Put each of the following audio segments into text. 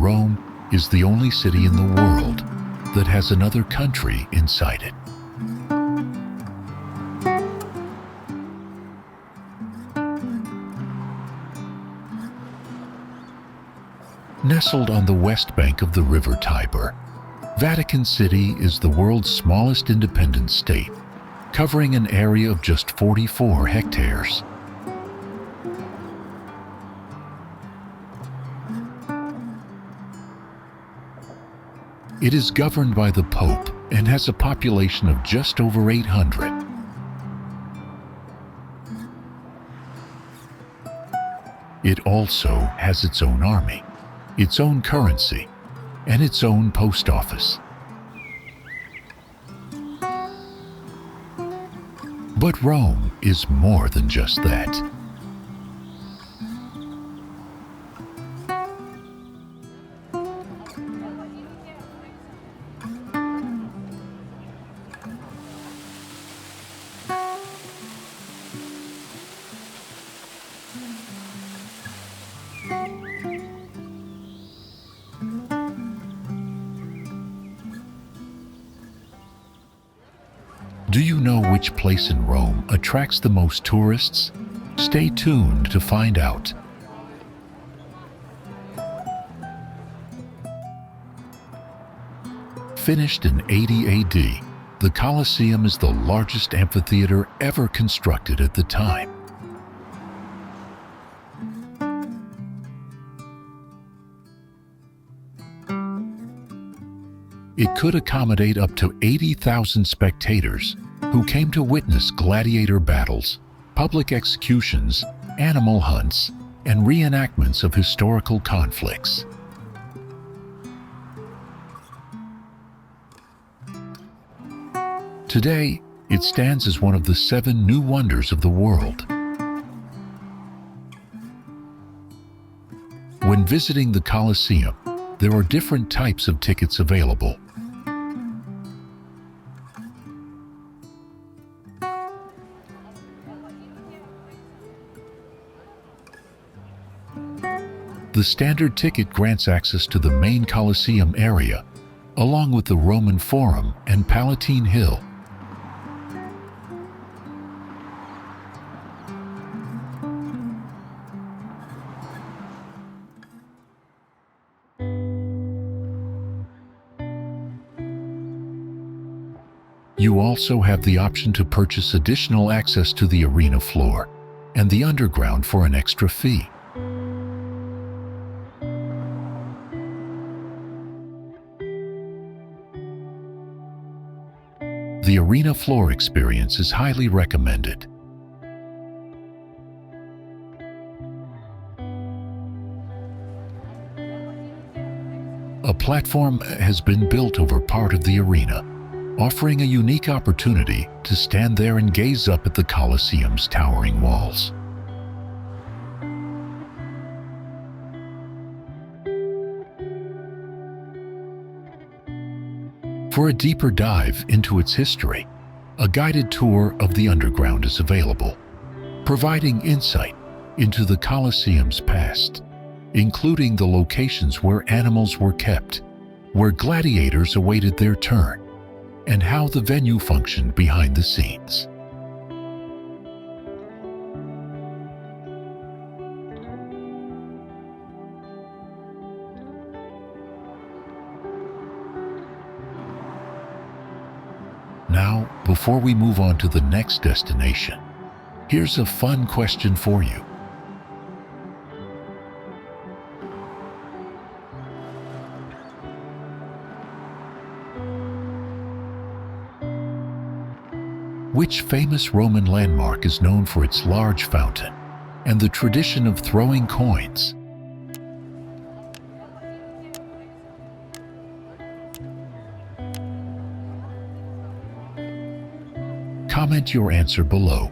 Rome is the only city in the world that has another country inside it. Nestled on the west bank of the river Tiber, Vatican City is the world's smallest independent state, covering an area of just 44 hectares. It is governed by the Pope and has a population of just over 800. It also has its own army, its own currency, and its own post office. But Rome is more than just that. Do you know which place in Rome attracts the most tourists? Stay tuned to find out. Finished in 80 AD, the Colosseum is the largest amphitheater ever constructed at the time. It could accommodate up to 80,000 spectators who came to witness gladiator battles, public executions, animal hunts, and reenactments of historical conflicts. Today, it stands as one of the 7 new wonders of the world. When visiting the Colosseum, there are different types of tickets available. The standard ticket grants access to the main Colosseum area, along with the Roman Forum and Palatine Hill. You also have the option to purchase additional access to the arena floor and the underground for an extra fee. The arena floor experience is highly recommended. A platform has been built over part of the arena, offering a unique opportunity to stand there and gaze up at the Colosseum's towering walls. For a deeper dive into its history, a guided tour of the underground is available, providing insight into the Colosseum's past, including the locations where animals were kept, where gladiators awaited their turn, and how the venue functioned behind the scenes. Now, before we move on to the next destination, here's a fun question for you. Which famous Roman landmark is known for its large fountain and the tradition of throwing coins? Comment your answer below.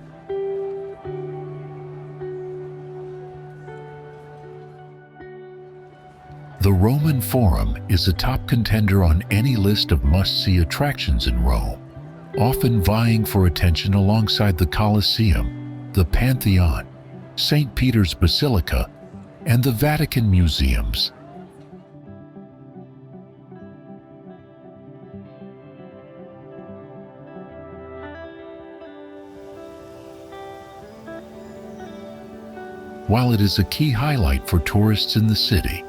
The Roman Forum is a top contender on any list of must-see attractions in Rome, often vying for attention alongside the Colosseum, the Pantheon, St. Peter's Basilica, and the Vatican museums. While it is a key highlight for tourists in the city,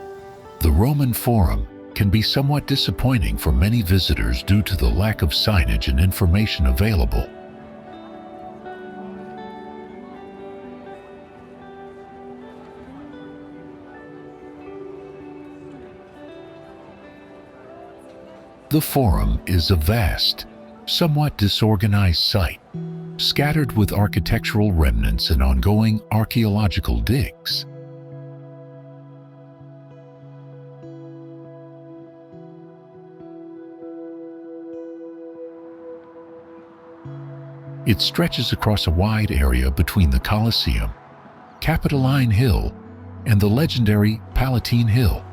the Roman Forum can be somewhat disappointing for many visitors due to the lack of signage and information available. The Forum is a vast, somewhat disorganized site, scattered with architectural remnants and ongoing archaeological digs. It stretches across a wide area between the Colosseum, Capitoline Hill, and the legendary Palatine Hill.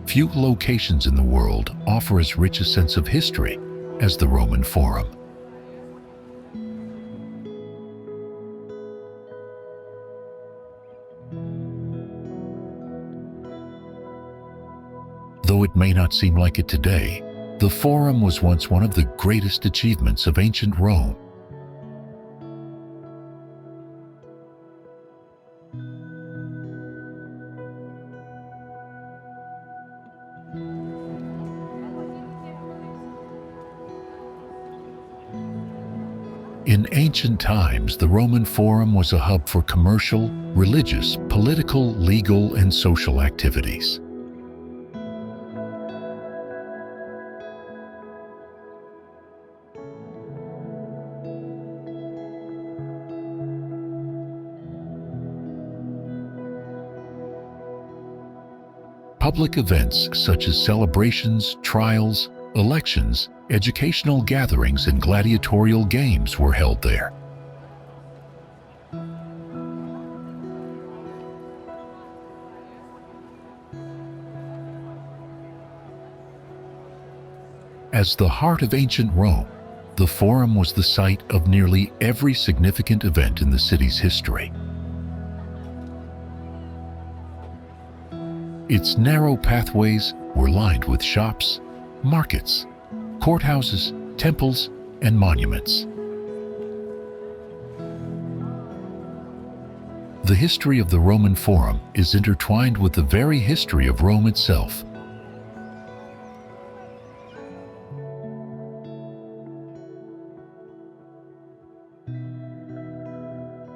Few locations in the world offer as rich a sense of history as the Roman Forum. Though it may not seem like it today, the Forum was once one of the greatest achievements of ancient Rome. In ancient times, the Roman Forum was a hub for commercial, religious, political, legal, and social activities. Public events such as celebrations, trials, elections, educational gatherings, and gladiatorial games were held there. As the heart of ancient Rome, the Forum was the site of nearly every significant event in the city's history. Its narrow pathways were lined with shops, markets, courthouses, temples, and monuments. The history of the Roman Forum is intertwined with the very history of Rome itself.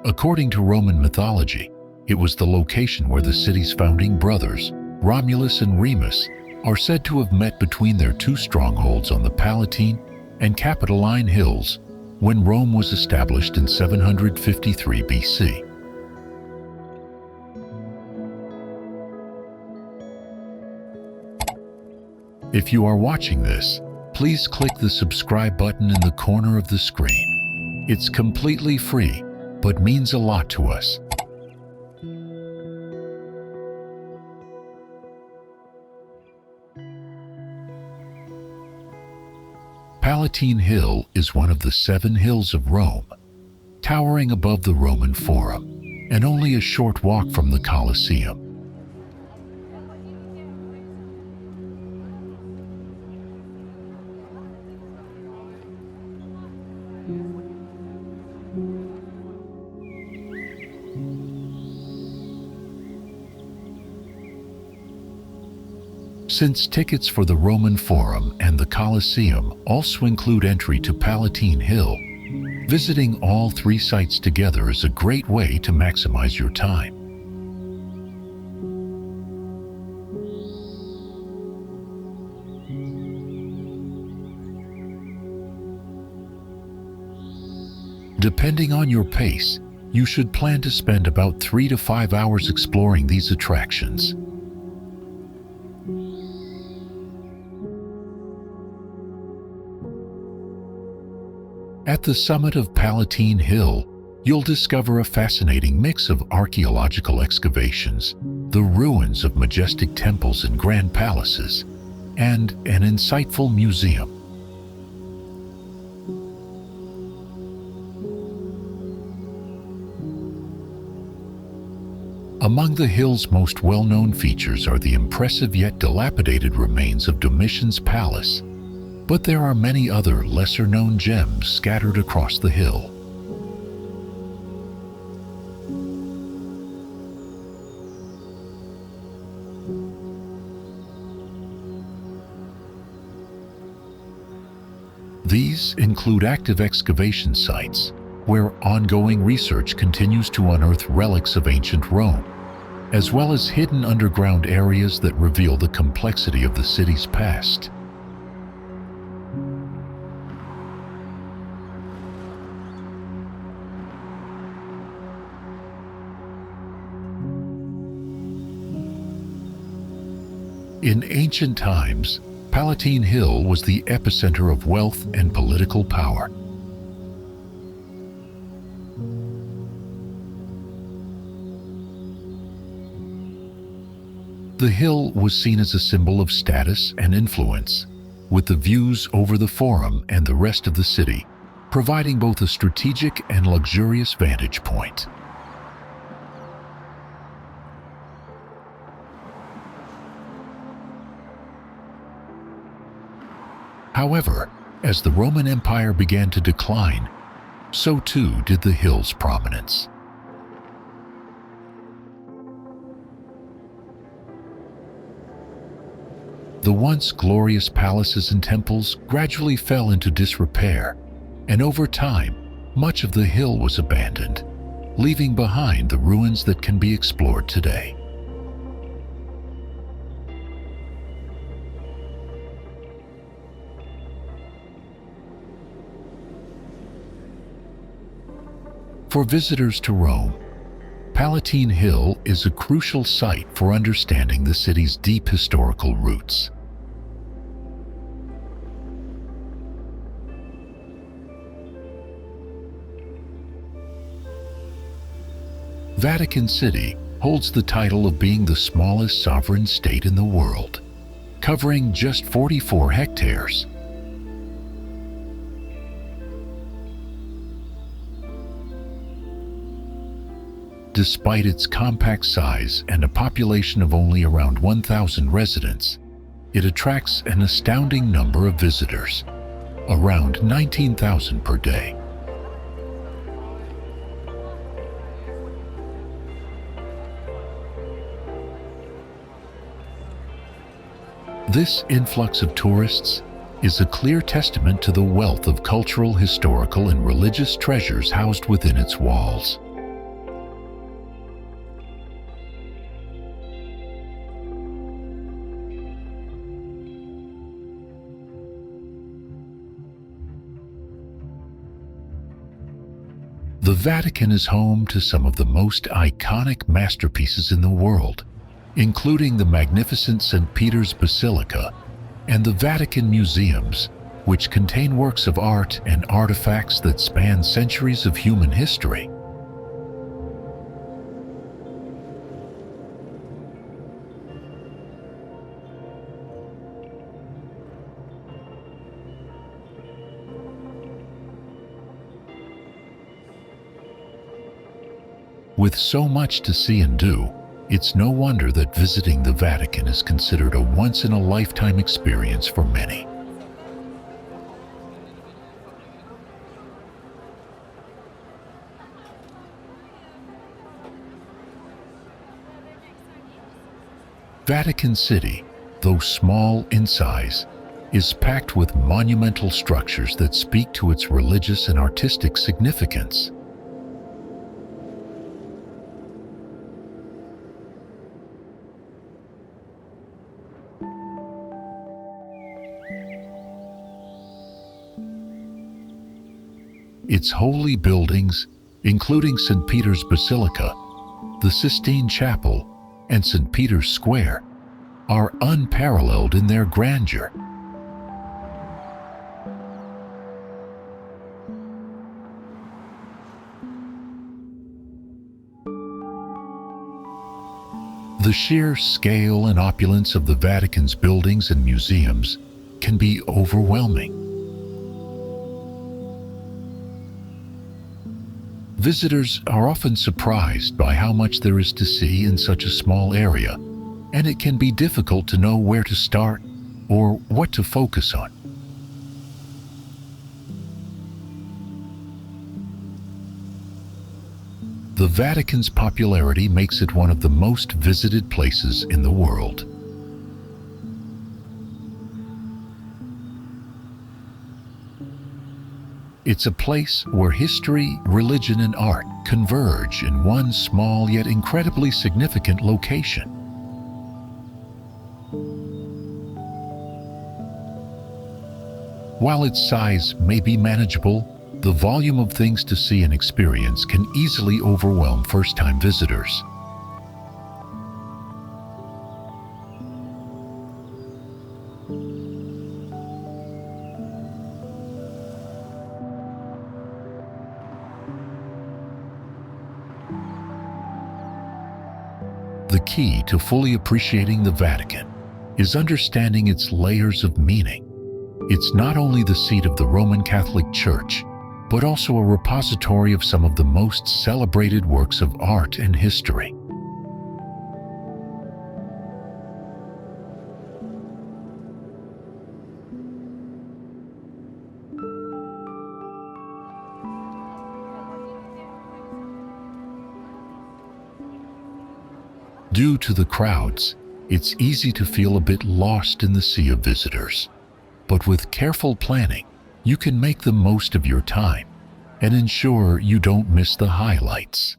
According to Roman mythology, it was the location where the city's founding brothers, Romulus and Remus, are said to have met between their two strongholds on the Palatine and Capitoline Hills when Rome was established in 753 BC. If you are watching this, please click the subscribe button in the corner of the screen. It's completely free, but means a lot to us. Palatine Hill is one of the 7 hills of Rome, towering above the Roman Forum and only a short walk from the Colosseum. Since tickets for the Roman Forum and the Colosseum also include entry to Palatine Hill, visiting all 3 sites together is a great way to maximize your time. Depending on your pace, you should plan to spend about 3 to 5 hours exploring these attractions. At the summit of Palatine Hill, you'll discover a fascinating mix of archaeological excavations, the ruins of majestic temples and grand palaces, and an insightful museum. Among the hill's most well-known features are the impressive yet dilapidated remains of Domitian's palace, but there are many other lesser-known gems scattered across the hill. These include active excavation sites, where ongoing research continues to unearth relics of ancient Rome, as well as hidden underground areas that reveal the complexity of the city's past. In ancient times, Palatine Hill was the epicenter of wealth and political power. The hill was seen as a symbol of status and influence, with the views over the Forum and the rest of the city, providing both a strategic and luxurious vantage point. However, as the Roman Empire began to decline, so too did the hill's prominence. The once glorious palaces and temples gradually fell into disrepair, and over time, much of the hill was abandoned, leaving behind the ruins that can be explored today. For visitors to Rome, Palatine Hill is a crucial site for understanding the city's deep historical roots. Vatican City holds the title of being the smallest sovereign state in the world, covering just 44 hectares. Despite its compact size and a population of only around 1,000 residents, it attracts an astounding number of visitors, around 19,000 per day. This influx of tourists is a clear testament to the wealth of cultural, historical, and religious treasures housed within its walls. The Vatican is home to some of the most iconic masterpieces in the world, including the magnificent St. Peter's Basilica and the Vatican Museums, which contain works of art and artifacts that span centuries of human history. With so much to see and do, it's no wonder that visiting the Vatican is considered a once-in-a-lifetime experience for many. Vatican City, though small in size, is packed with monumental structures that speak to its religious and artistic significance. Its holy buildings, including St. Peter's Basilica, the Sistine Chapel, and St. Peter's Square, are unparalleled in their grandeur. The sheer scale and opulence of the Vatican's buildings and museums can be overwhelming. Visitors are often surprised by how much there is to see in such a small area, and it can be difficult to know where to start or what to focus on. The Vatican's popularity makes it one of the most visited places in the world. It's a place where history, religion, and art converge in one small yet incredibly significant location. While its size may be manageable, the volume of things to see and experience can easily overwhelm first-time visitors. The key to fully appreciating the Vatican is understanding its layers of meaning. It's not only the seat of the Roman Catholic Church, but also a repository of some of the most celebrated works of art and history. Due to the crowds, it's easy to feel a bit lost in the sea of visitors. But with careful planning, you can make the most of your time and ensure you don't miss the highlights.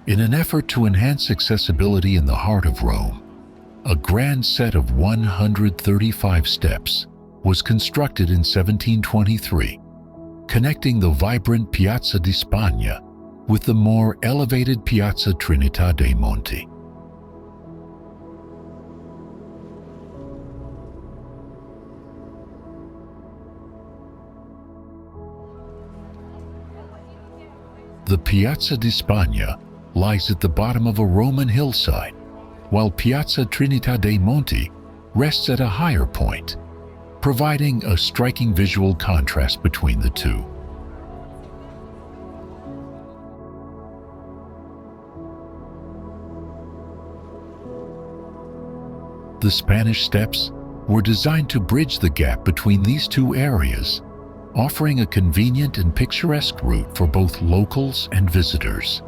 In an effort to enhance accessibility in the heart of Rome, a grand set of 135 steps was constructed in 1723, connecting the vibrant Piazza di Spagna with the more elevated Piazza Trinità dei Monti. The Piazza di Spagna lies at the bottom of a Roman hillside, while Piazza Trinità dei Monti rests at a higher point, providing a striking visual contrast between the two. The Spanish Steps were designed to bridge the gap between these two areas, offering a convenient and picturesque route for both locals and visitors.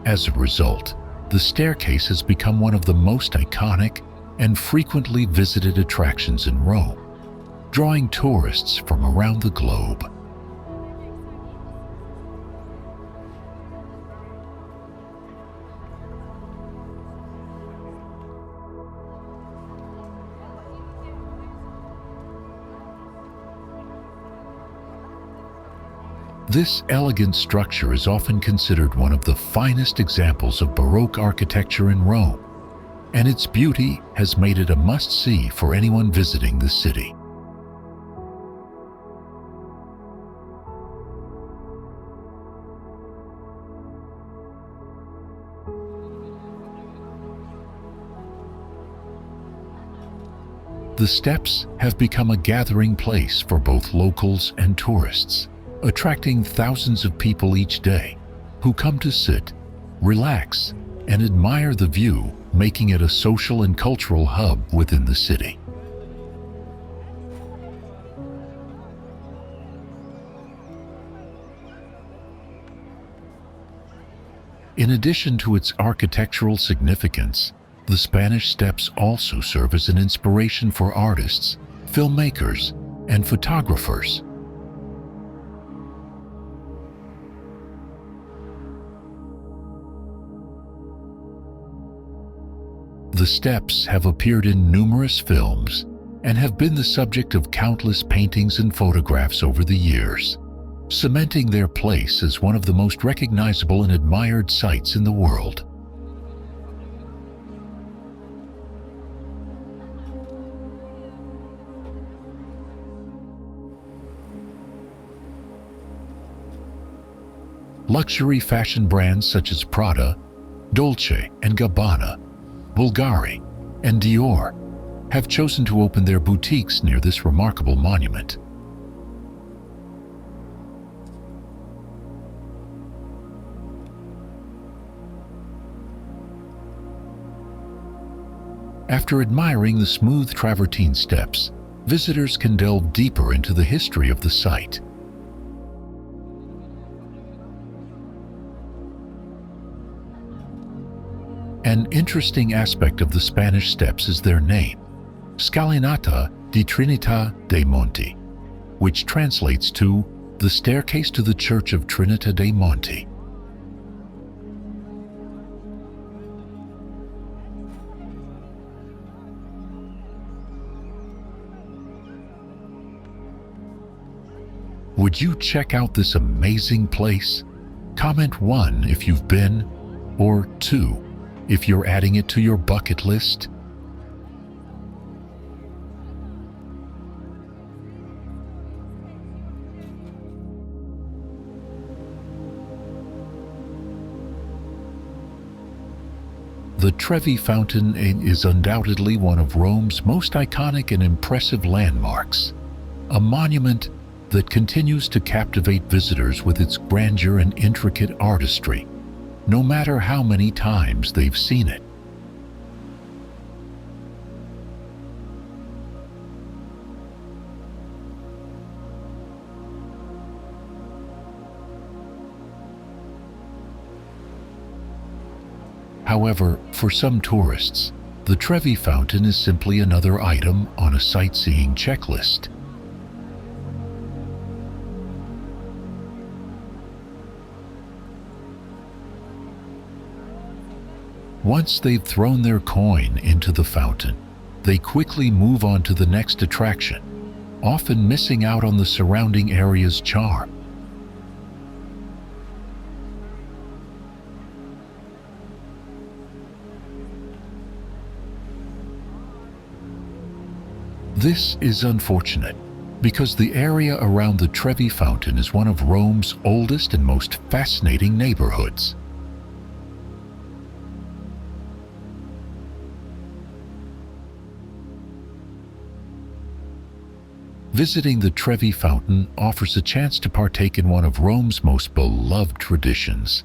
As a result, the staircase has become one of the most iconic and frequently visited attractions in Rome, drawing tourists from around the globe. This elegant structure is often considered one of the finest examples of Baroque architecture in Rome, and its beauty has made it a must-see for anyone visiting the city. The steps have become a gathering place for both locals and tourists, attracting thousands of people each day who come to sit, relax, and admire the view, making it a social and cultural hub within the city. In addition to its architectural significance, the Spanish Steps also serve as an inspiration for artists, filmmakers, and photographers. The steps have appeared in numerous films and have been the subject of countless paintings and photographs over the years, cementing their place as one of the most recognizable and admired sights in the world. Luxury fashion brands such as Prada, Dolce & Gabbana, Bulgari, and Dior have chosen to open their boutiques near this remarkable monument. After admiring the smooth travertine steps, visitors can delve deeper into the history of the site. An interesting aspect of the Spanish Steps is their name, Scalinata di Trinità dei Monti, which translates to the staircase to the Church of Trinita dei Monti. Would you check out this amazing place? Comment 1 if you've been, or 2 if you're adding it to your bucket list. The Trevi Fountain is undoubtedly one of Rome's most iconic and impressive landmarks, a monument that continues to captivate visitors with its grandeur and intricate artistry, no matter how many times they've seen it. However, for some tourists, the Trevi Fountain is simply another item on a sightseeing checklist. Once they've thrown their coin into the fountain, they quickly move on to the next attraction, often missing out on the surrounding area's charm. This is unfortunate, because the area around the Trevi Fountain is one of Rome's oldest and most fascinating neighborhoods. Visiting the Trevi Fountain offers a chance to partake in one of Rome's most beloved traditions.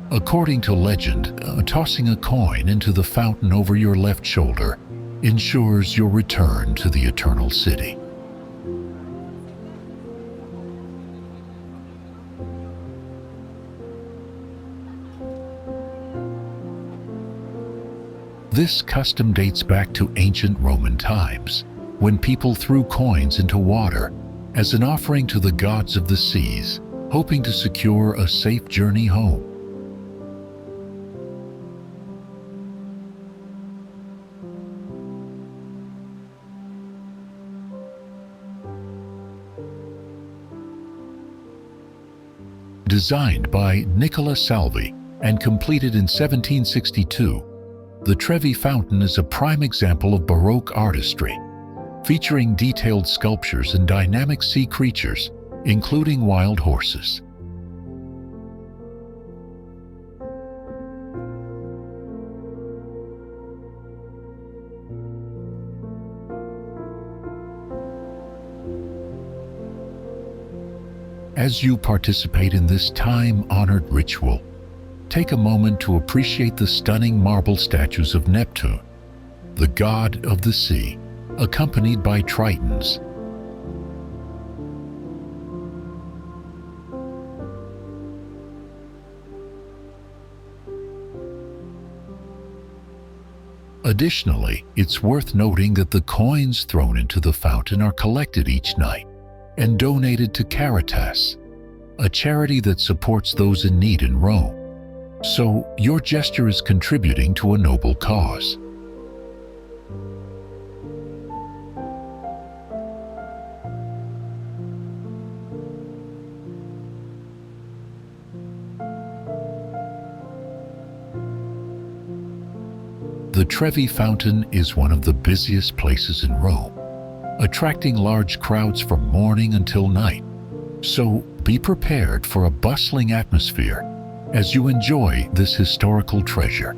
According to legend, tossing a coin into the fountain over your left shoulder ensures your return to the Eternal City. This custom dates back to ancient Roman times, when people threw coins into water as an offering to the gods of the seas, hoping to secure a safe journey home. Designed by Nicola Salvi and completed in 1762, the Trevi Fountain is a prime example of Baroque artistry, featuring detailed sculptures and dynamic sea creatures, including wild horses. As you participate in this time-honored ritual, take a moment to appreciate the stunning marble statues of Neptune, the god of the sea, accompanied by tritons. Additionally, it's worth noting that the coins thrown into the fountain are collected each night and donated to Caritas, a charity that supports those in need in Rome. So, your gesture is contributing to a noble cause. The Trevi Fountain is one of the busiest places in Rome, attracting large crowds from morning until night. So, be prepared for a bustling atmosphere as you enjoy this historical treasure.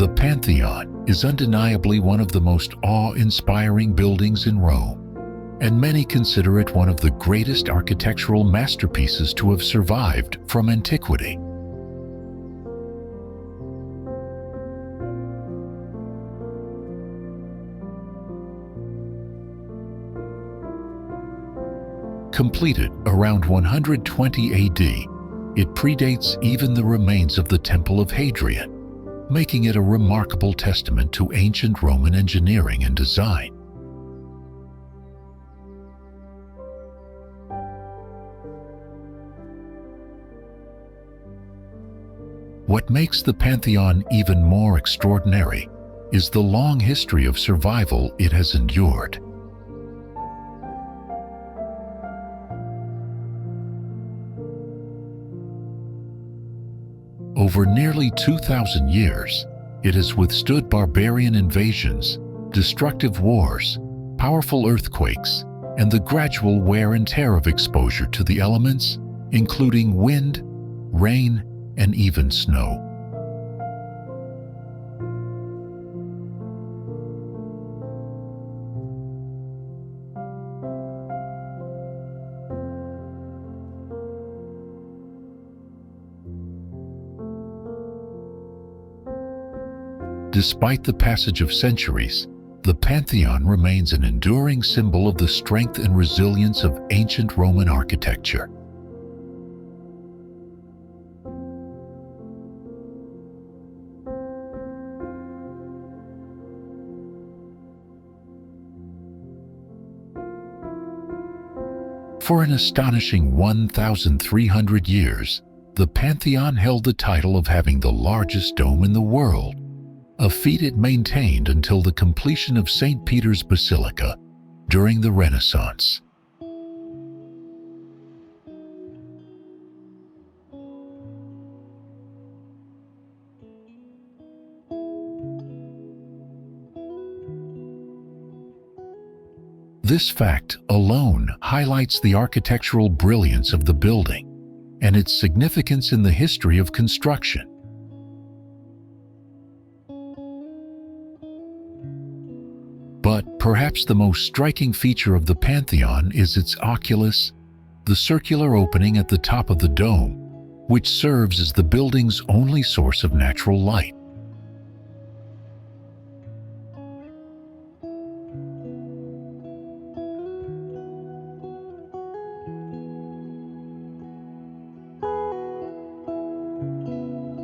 The Pantheon is undeniably one of the most awe-inspiring buildings in Rome, and many consider it one of the greatest architectural masterpieces to have survived from antiquity. Completed around 120 AD, it predates even the remains of the Temple of Hadrian, making it a remarkable testament to ancient Roman engineering and design. What makes the Pantheon even more extraordinary is the long history of survival it has endured. Over nearly 2,000 years, it has withstood barbarian invasions, destructive wars, powerful earthquakes, and the gradual wear and tear of exposure to the elements, including wind, rain, and even snow. Despite the passage of centuries, the Pantheon remains an enduring symbol of the strength and resilience of ancient Roman architecture. For an astonishing 1,300 years, the Pantheon held the title of having the largest dome in the world, a feat it maintained until the completion of St. Peter's Basilica during the Renaissance. This fact alone highlights the architectural brilliance of the building and its significance in the history of construction. But perhaps the most striking feature of the Pantheon is its oculus, the circular opening at the top of the dome, which serves as the building's only source of natural light.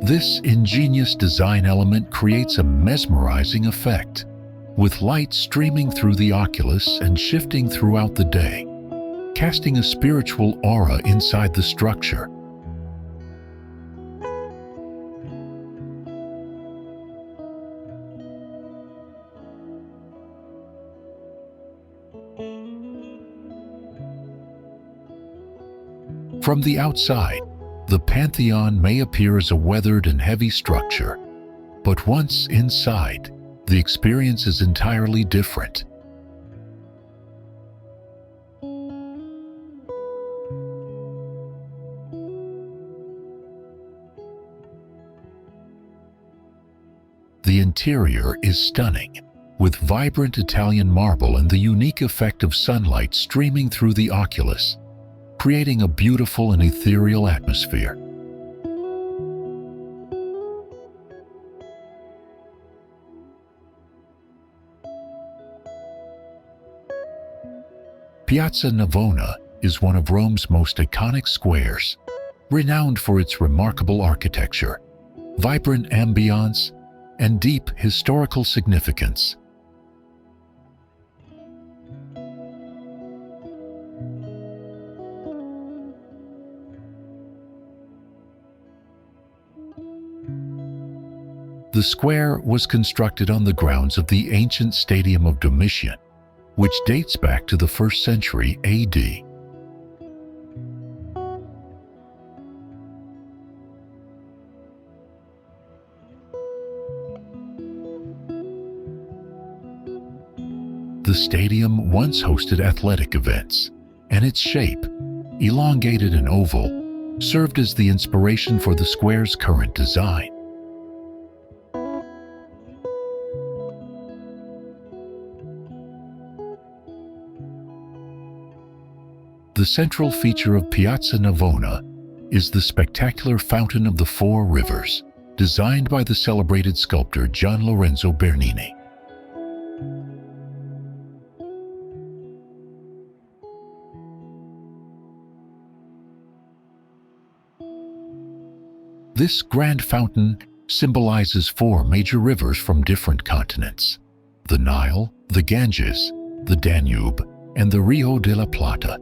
This ingenious design element creates a mesmerizing effect, with light streaming through the oculus and shifting throughout the day, casting a spiritual aura inside the structure. From the outside, the Pantheon may appear as a weathered and heavy structure, but once inside, the experience is entirely different. The interior is stunning, with vibrant Italian marble and the unique effect of sunlight streaming through the oculus, creating a beautiful and ethereal atmosphere. Piazza Navona is one of Rome's most iconic squares, renowned for its remarkable architecture, vibrant ambiance, and deep historical significance. The square was constructed on the grounds of the ancient Stadium of Domitian, which dates back to the 1st century AD. The stadium once hosted athletic events, and its shape, elongated and oval, served as the inspiration for the square's current design. The central feature of Piazza Navona is the spectacular Fountain of the Four Rivers, designed by the celebrated sculptor Gian Lorenzo Bernini. This grand fountain symbolizes four major rivers from different continents: the Nile, the Ganges, the Danube, and the Rio de la Plata.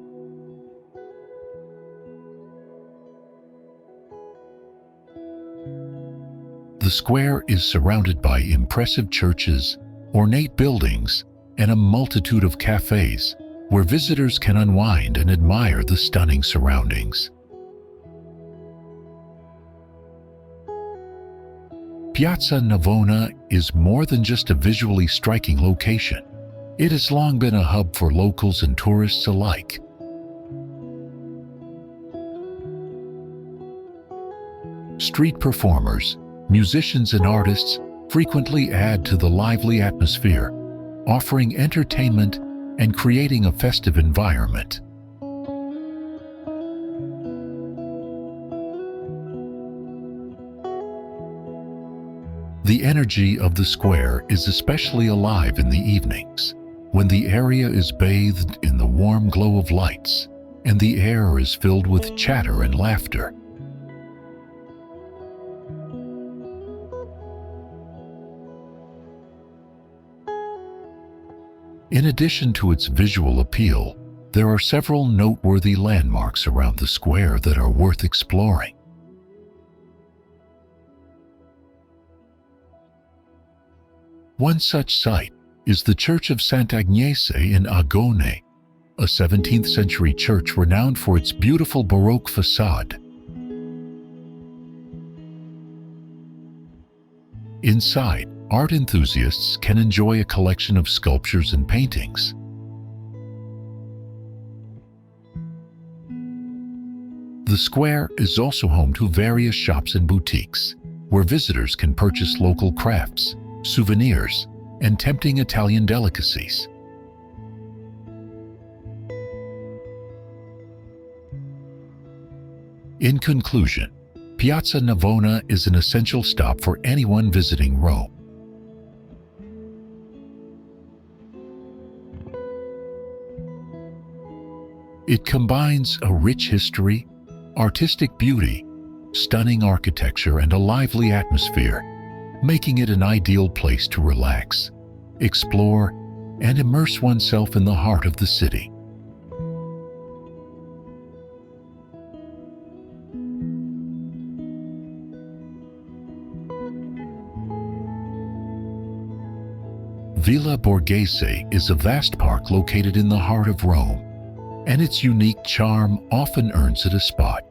The square is surrounded by impressive churches, ornate buildings, and a multitude of cafes where visitors can unwind and admire the stunning surroundings. Piazza Navona is more than just a visually striking location. It has long been a hub for locals and tourists alike. Street performers, musicians, and artists frequently add to the lively atmosphere, offering entertainment and creating a festive environment. The energy of the square is especially alive in the evenings, when the area is bathed in the warm glow of lights and the air is filled with chatter and laughter. In addition to its visual appeal, there are several noteworthy landmarks around the square that are worth exploring. One such site is the Church of Sant'Agnese in Agone, a 17th century church renowned for its beautiful Baroque facade. Inside, art enthusiasts can enjoy a collection of sculptures and paintings. The square is also home to various shops and boutiques, where visitors can purchase local crafts, souvenirs, and tempting Italian delicacies. In conclusion, Piazza Navona is an essential stop for anyone visiting Rome. It combines a rich history, artistic beauty, stunning architecture, and a lively atmosphere, making it an ideal place to relax, explore, and immerse oneself in the heart of the city. Villa Borghese is a vast park located in the heart of Rome, and its unique charm often earns it a spot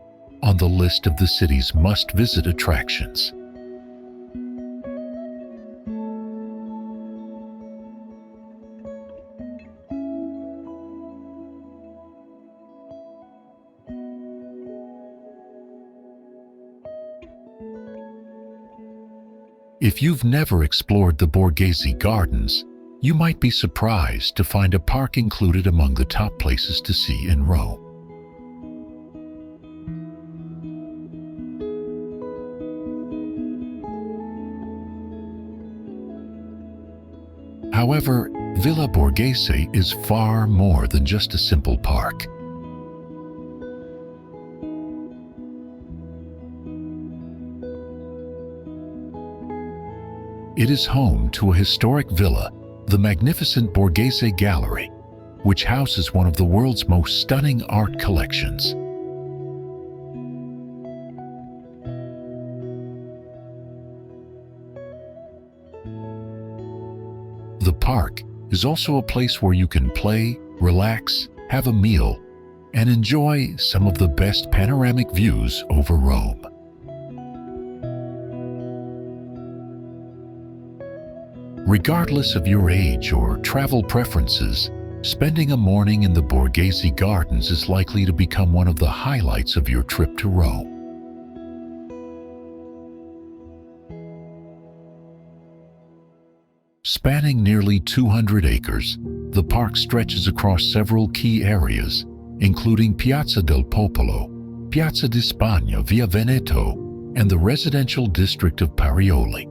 on the list of the city's must-visit attractions. If you've never explored the Borghese Gardens, you might be surprised to find a park included among the top places to see in Rome. However, Villa Borghese is far more than just a simple park. It is home to a historic villa, the magnificent Borghese Gallery, which houses one of the world's most stunning art collections. The park is also a place where you can play, relax, have a meal, and enjoy some of the best panoramic views over Rome. Regardless of your age or travel preferences, spending a morning in the Borghese Gardens is likely to become one of the highlights of your trip to Rome. Spanning nearly 200 acres, the park stretches across several key areas, including Piazza del Popolo, Piazza di Spagna, Via Veneto, and the residential district of Parioli.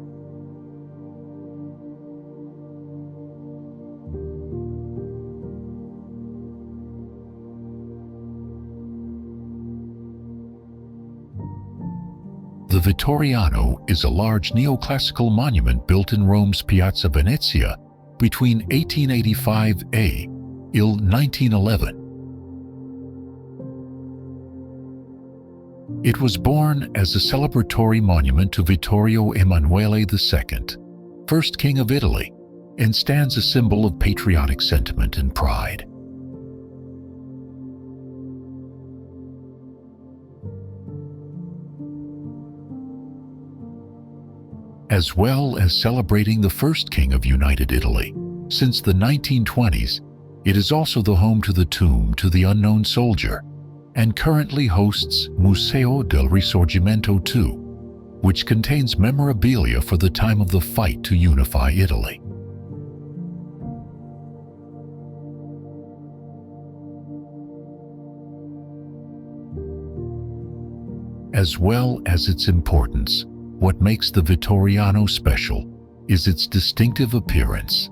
The Vittoriano is a large neoclassical monument built in Rome's Piazza Venezia between 1885 till 1911. It was born as a celebratory monument to Vittorio Emanuele II, first king of Italy, and stands a symbol of patriotic sentiment and pride. As well as celebrating the first king of United Italy, since the 1920s, it is also the home to the tomb to the unknown soldier, and currently hosts Museo del Risorgimento II, which contains memorabilia for the time of the fight to unify Italy. As well as its importance, what makes the Vittoriano special is its distinctive appearance.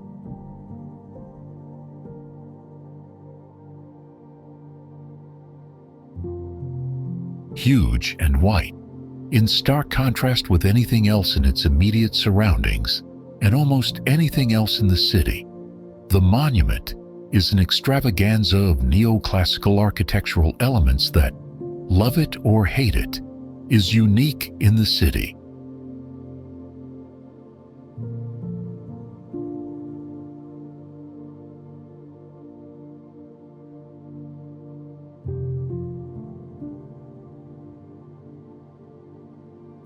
Huge and white, in stark contrast with anything else in its immediate surroundings and almost anything else in the city, the monument is an extravaganza of neoclassical architectural elements that, love it or hate it, is unique in the city.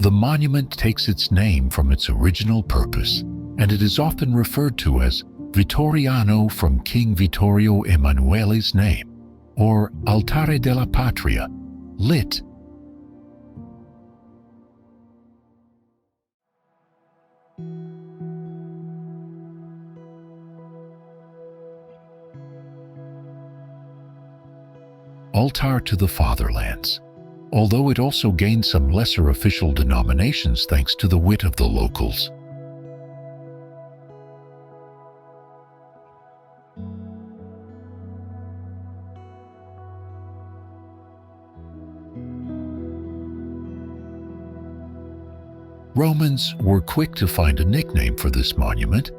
The monument takes its name from its original purpose, and it is often referred to as Vittoriano from King Vittorio Emanuele's name, or Altare della Patria, lit. Altar to the Fatherlands, although it also gained some lesser official denominations thanks to the wit of the locals. Romans were quick to find a nickname for this monument,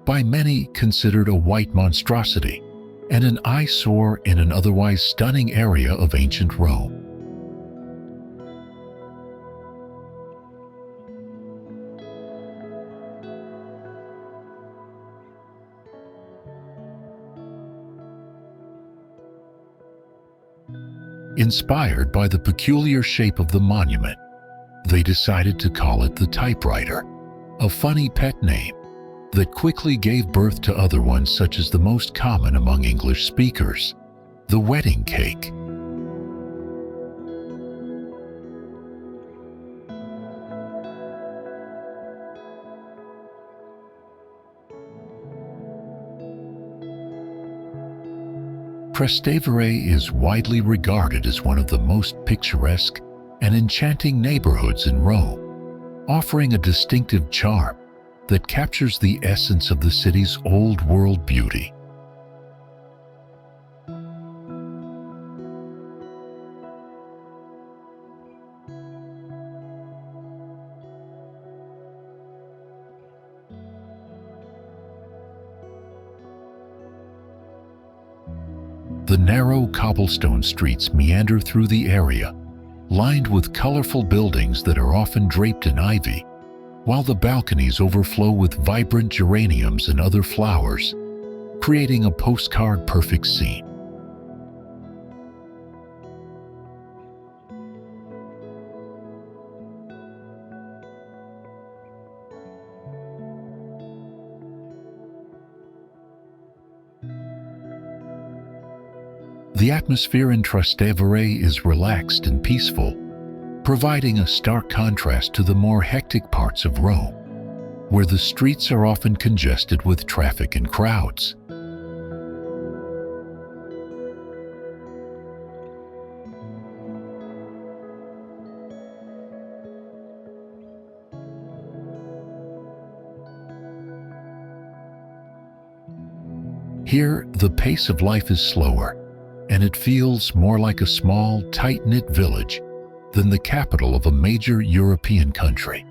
by many considered a white monstrosity and an eyesore in an otherwise stunning area of ancient Rome. Inspired by the peculiar shape of the monument, they decided to call it the typewriter, a funny pet name that quickly gave birth to other ones such as the most common among English speakers, the wedding cake. Trastevere is widely regarded as one of the most picturesque and enchanting neighborhoods in Rome, offering a distinctive charm that captures the essence of the city's old-world beauty. The narrow cobblestone streets meander through the area, lined with colorful buildings that are often draped in ivy, while the balconies overflow with vibrant geraniums and other flowers, creating a postcard-perfect scene. The atmosphere in Trastevere is relaxed and peaceful, providing a stark contrast to the more hectic parts of Rome, where the streets are often congested with traffic and crowds. Here, the pace of life is slower, and it feels more like a small, tight-knit village than the capital of a major European country.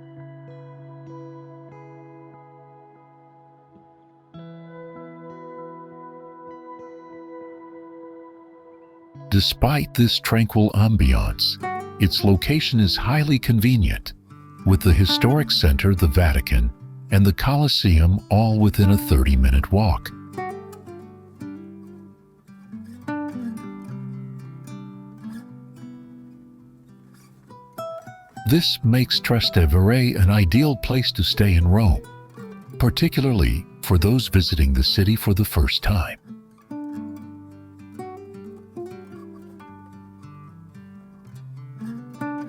Despite this tranquil ambiance, its location is highly convenient, with the historic center, the Vatican, and the Colosseum all within a 30-minute walk. This makes Trastevere an ideal place to stay in Rome, particularly for those visiting the city for the first time.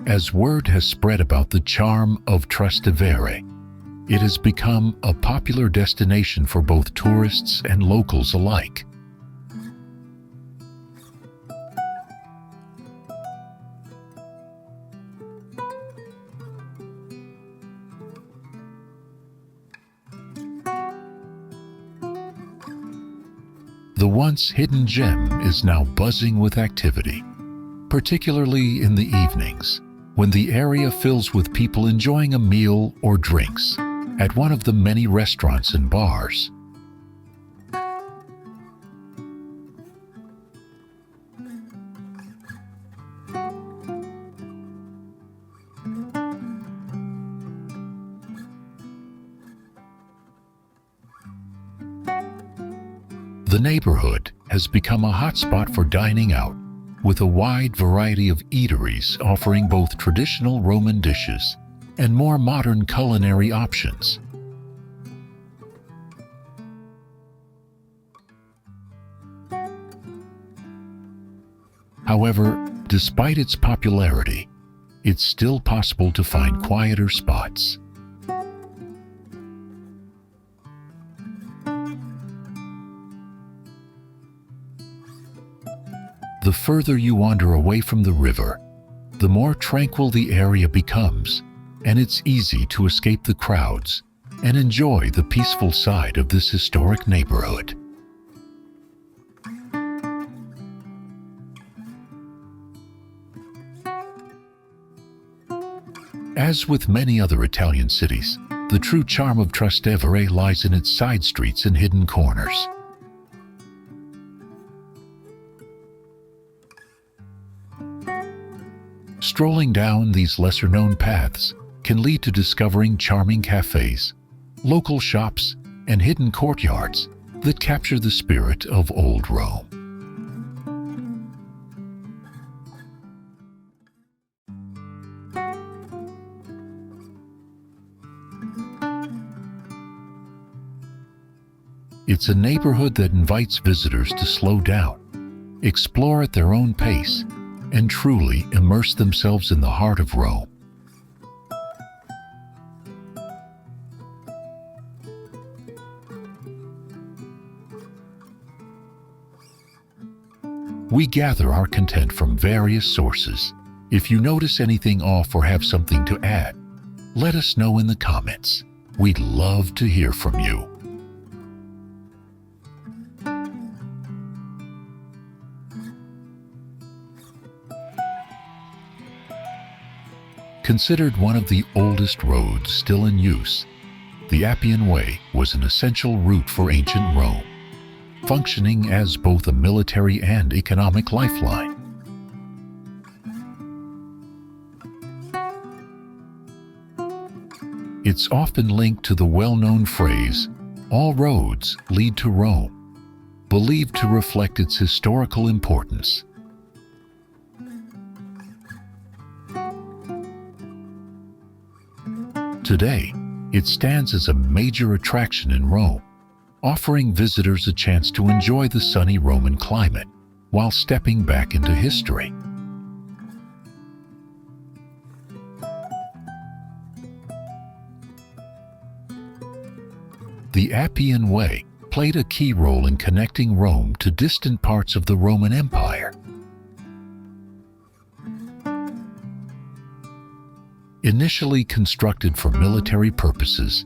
As word has spread about the charm of Trastevere, it has become a popular destination for both tourists and locals alike. The once hidden gem is now buzzing with activity, particularly in the evenings, when the area fills with people enjoying a meal or drinks at one of the many restaurants and bars. The neighborhood has become a hotspot for dining out, with a wide variety of eateries offering both traditional Roman dishes and more modern culinary options. However, despite its popularity, it's still possible to find quieter spots. The further you wander away from the river, the more tranquil the area becomes, and it's easy to escape the crowds and enjoy the peaceful side of this historic neighborhood. As with many other Italian cities, the true charm of Trastevere lies in its side streets and hidden corners. Strolling down these lesser-known paths can lead to discovering charming cafes, local shops, and hidden courtyards that capture the spirit of old Rome. It's a neighborhood that invites visitors to slow down, explore at their own pace, and truly immerse themselves in the heart of Rome. We gather our content from various sources. If you notice anything off or have something to add, let us know in the comments. We'd love to hear from you. Considered one of the oldest roads still in use, the Appian Way was an essential route for ancient Rome, functioning as both a military and economic lifeline. It's often linked to the well-known phrase, "All roads lead to Rome," believed to reflect its historical importance. Today, it stands as a major attraction in Rome, offering visitors a chance to enjoy the sunny Roman climate while stepping back into history. The Appian Way played a key role in connecting Rome to distant parts of the Roman Empire. Initially constructed for military purposes,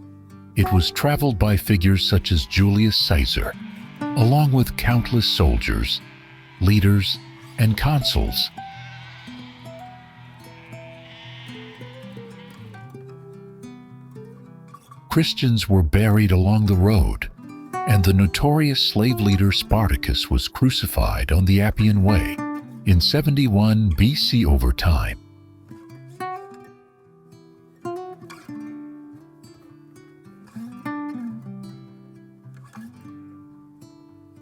it was traveled by figures such as Julius Caesar, along with countless soldiers, leaders, and consuls. Christians were buried along the road, and the notorious slave leader Spartacus was crucified on the Appian Way in 71 BC. Over time,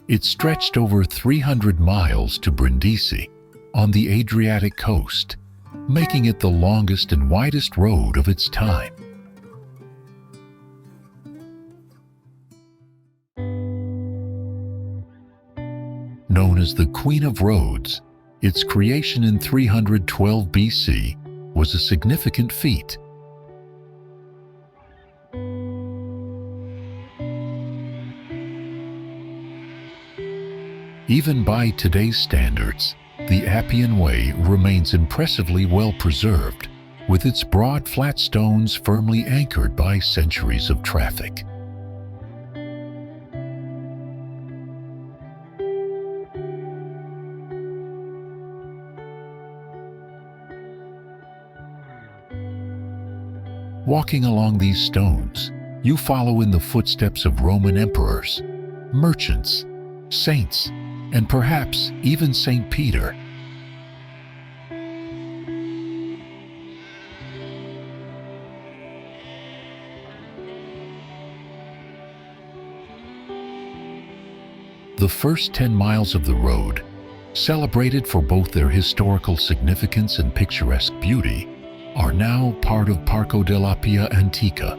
it stretched over 300 miles to Brindisi on the Adriatic coast, making it the longest and widest road of its time. Known as the Queen of Roads, its creation in 312 BC was a significant feat. Even by today's standards, the Appian Way remains impressively well preserved, with its broad flat stones firmly anchored by centuries of traffic. Walking along these stones, you follow in the footsteps of Roman emperors, merchants, saints, and perhaps even Saint Peter. The first 10 miles of the road, celebrated for both their historical significance and picturesque beauty, are now part of Parco dell'Appia Antica,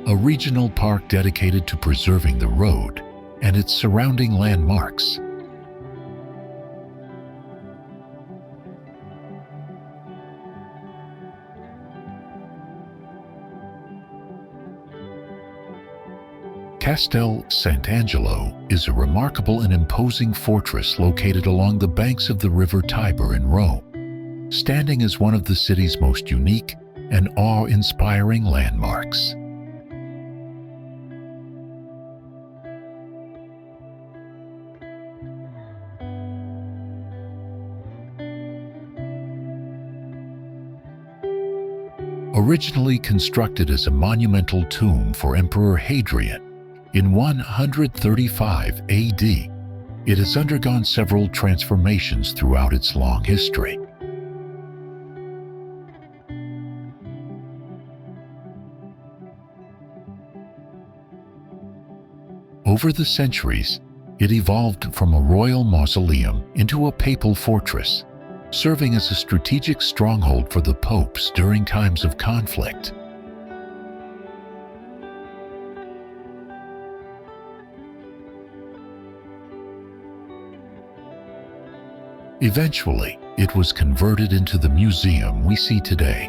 a regional park dedicated to preserving the road and its surrounding landmarks. Castel Sant'Angelo is a remarkable and imposing fortress located along the banks of the river Tiber in Rome, standing as one of the city's most unique and awe-inspiring landmarks. Originally constructed as a monumental tomb for Emperor Hadrian in 135 AD, it has undergone several transformations throughout its long history. Over the centuries, it evolved from a royal mausoleum into a papal fortress, serving as a strategic stronghold for the popes during times of conflict. Eventually, it was converted into the museum we see today,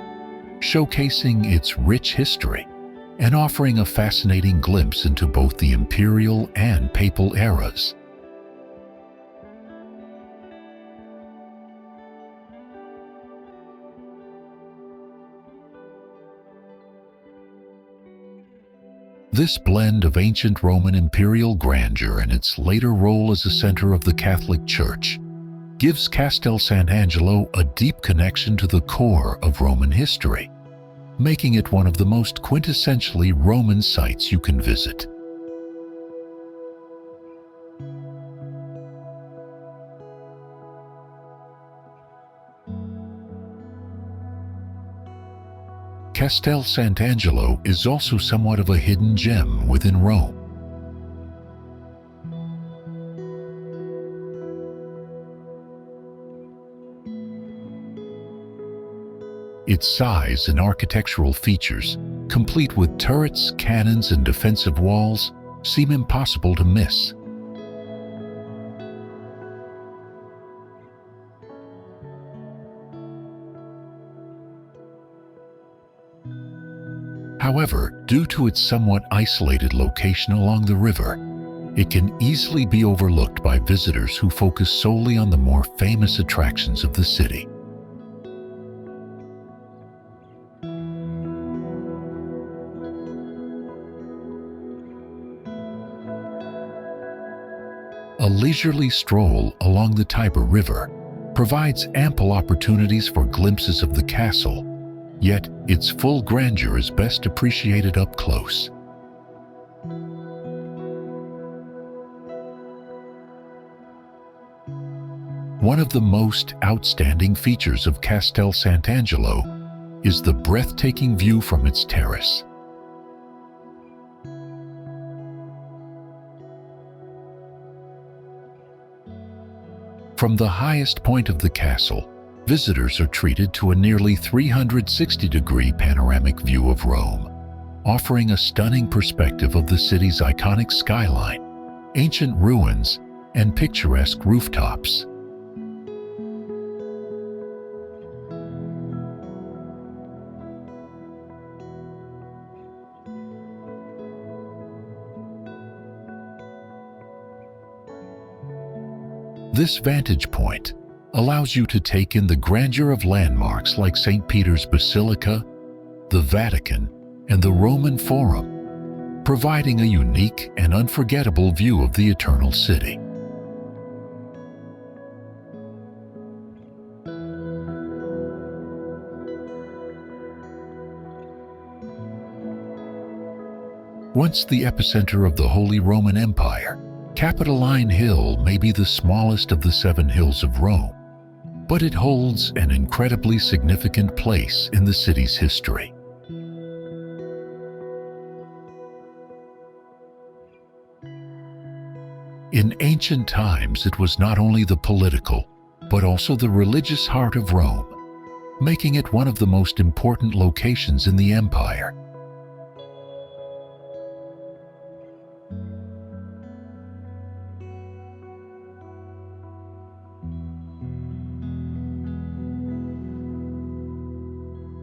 showcasing its rich history and offering a fascinating glimpse into both the imperial and papal eras. This blend of ancient Roman imperial grandeur and its later role as a center of the Catholic Church gives Castel Sant'Angelo a deep connection to the core of Roman history, making it one of the most quintessentially Roman sites you can visit. Castel Sant'Angelo is also somewhat of a hidden gem within Rome. Its size and architectural features, complete with turrets, cannons, and defensive walls, seem impossible to miss. However, due to its somewhat isolated location along the river, it can easily be overlooked by visitors who focus solely on the more famous attractions of the city. leisurely stroll along the Tiber River provides ample opportunities for glimpses of the castle, yet its full grandeur is best appreciated up close. One of the most outstanding features of Castel Sant'Angelo is the breathtaking view from its terrace. From the highest point of the castle, visitors are treated to a nearly 360-degree panoramic view of Rome, offering a stunning perspective of the city's iconic skyline, ancient ruins, and picturesque rooftops. This vantage point allows you to take in the grandeur of landmarks like St. Peter's Basilica, the Vatican, and the Roman Forum, providing a unique and unforgettable view of the Eternal City. Once the epicenter of the Holy Roman Empire, Capitoline Hill may be the smallest of the 7 hills of Rome, but it holds an incredibly significant place in the city's history. In ancient times, it was not only the political, but also the religious heart of Rome, making it one of the most important locations in the empire.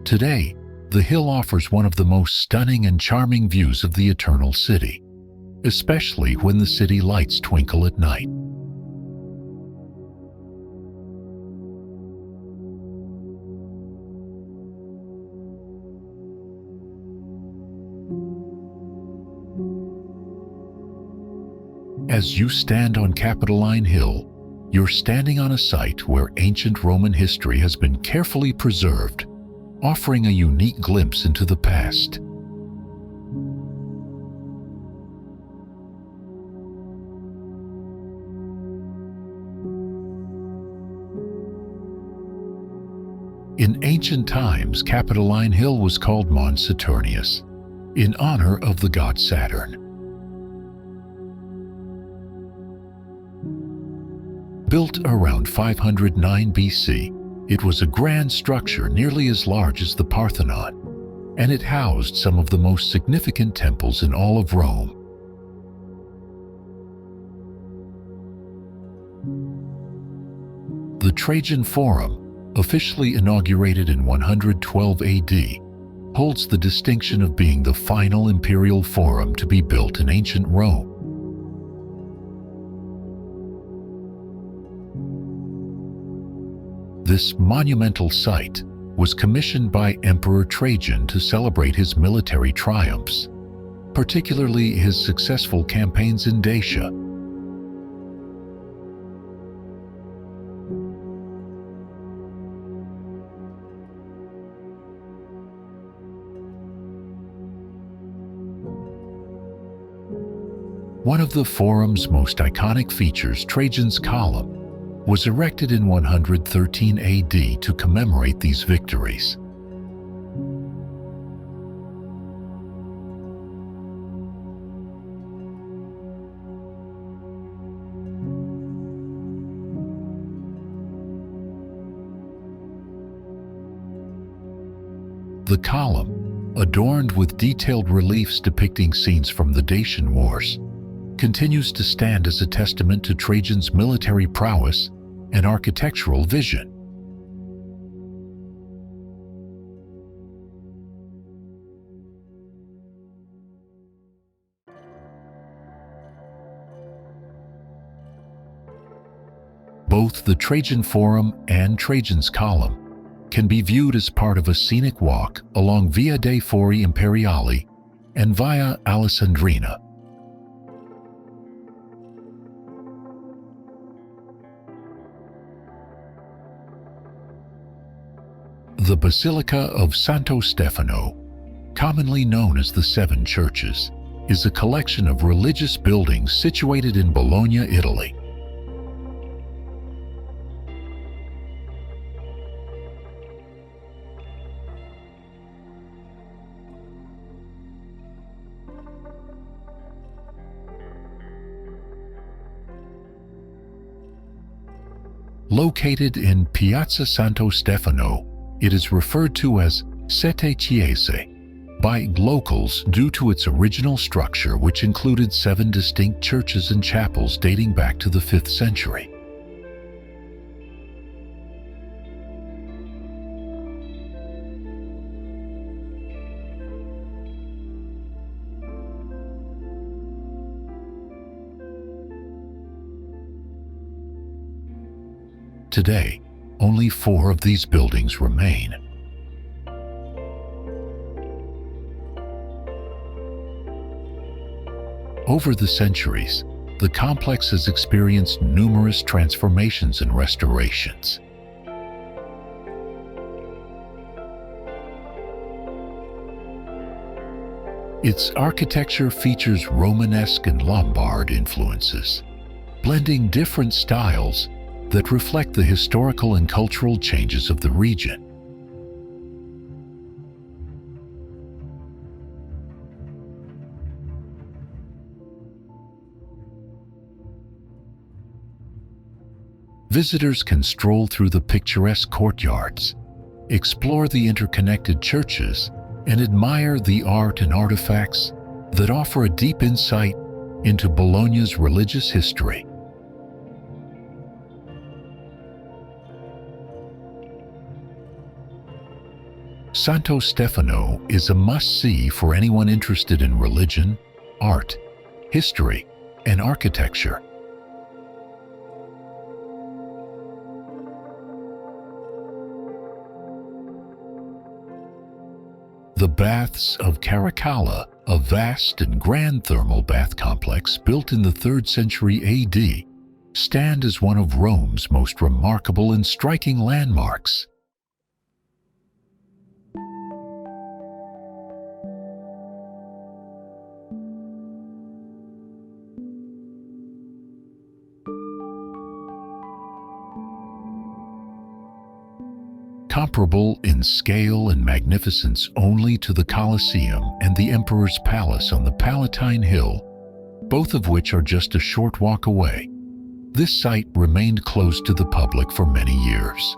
Today, the hill offers one of the most stunning and charming views of the Eternal City, especially when the city lights twinkle at night. As you stand on Capitoline Hill, you're standing on a site where ancient Roman history has been carefully preserved, offering a unique glimpse into the past. In ancient times, Capitoline Hill was called Mons Saturnius, in honor of the god Saturn. Built around 509 BC, it was a grand structure nearly as large as the Parthenon, and it housed some of the most significant temples in all of Rome. The Trajan Forum, officially inaugurated in 112 AD, holds the distinction of being the final imperial forum to be built in ancient Rome. This monumental site was commissioned by Emperor Trajan to celebrate his military triumphs, particularly his successful campaigns in Dacia. One of the forum's most iconic features, Trajan's Column, was erected in 113 AD to commemorate these victories. The column, adorned with detailed reliefs depicting scenes from the Dacian Wars, continues to stand as a testament to Trajan's military prowess and architectural vision. Both the Trajan Forum and Trajan's Column can be viewed as part of a scenic walk along Via dei Fori Imperiali and Via Alessandrina. The Basilica of Santo Stefano, commonly known as the Seven Churches, is a collection of religious buildings situated in Bologna, Italy. Located in Piazza Santo Stefano, it is referred to as Sette Chiese by locals due to its original structure, which included 7 distinct churches and chapels dating back to the 5th century. Today, only 4 of these buildings remain. Over the centuries, the complex has experienced numerous transformations and restorations. Its architecture features Romanesque and Lombard influences, blending different styles that reflect the historical and cultural changes of the region. Visitors can stroll through the picturesque courtyards, explore the interconnected churches, and admire the art and artifacts that offer a deep insight into Bologna's religious history. Santo Stefano is a must-see for anyone interested in religion, art, history, and architecture. The Baths of Caracalla, a vast and grand thermal bath complex built in the 3rd century AD, stand as one of Rome's most remarkable and striking landmarks. Comparable in scale and magnificence only to the Colosseum and the Emperor's Palace on the Palatine Hill, both of which are just a short walk away, this site remained closed to the public for many years.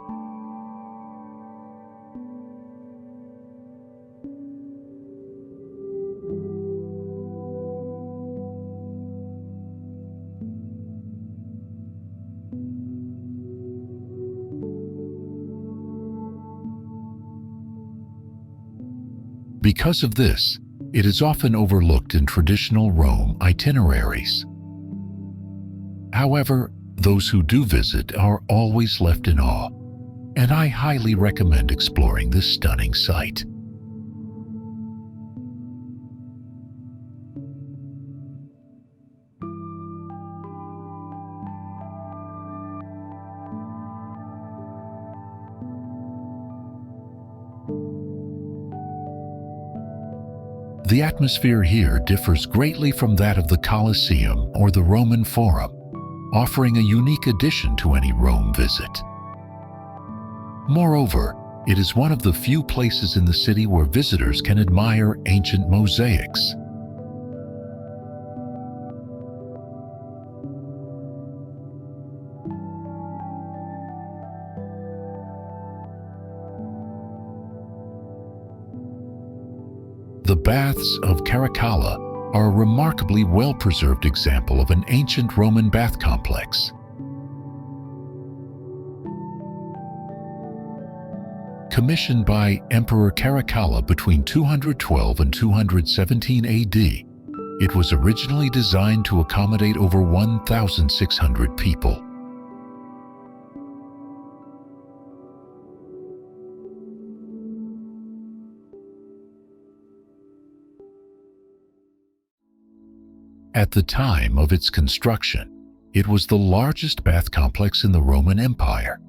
Because of this, it is often overlooked in traditional Rome itineraries. However, those who do visit are always left in awe, and I highly recommend exploring this stunning site. The atmosphere here differs greatly from that of the Colosseum or the Roman Forum, offering a unique addition to any Rome visit. Moreover, it is one of the few places in the city where visitors can admire ancient mosaics. The Baths of Caracalla are a remarkably well-preserved example of an ancient Roman bath complex. Commissioned by Emperor Caracalla between 212 and 217 AD, it was originally designed to accommodate over 1,600 people. At the time of its construction, it was the largest bath complex in the Roman Empire,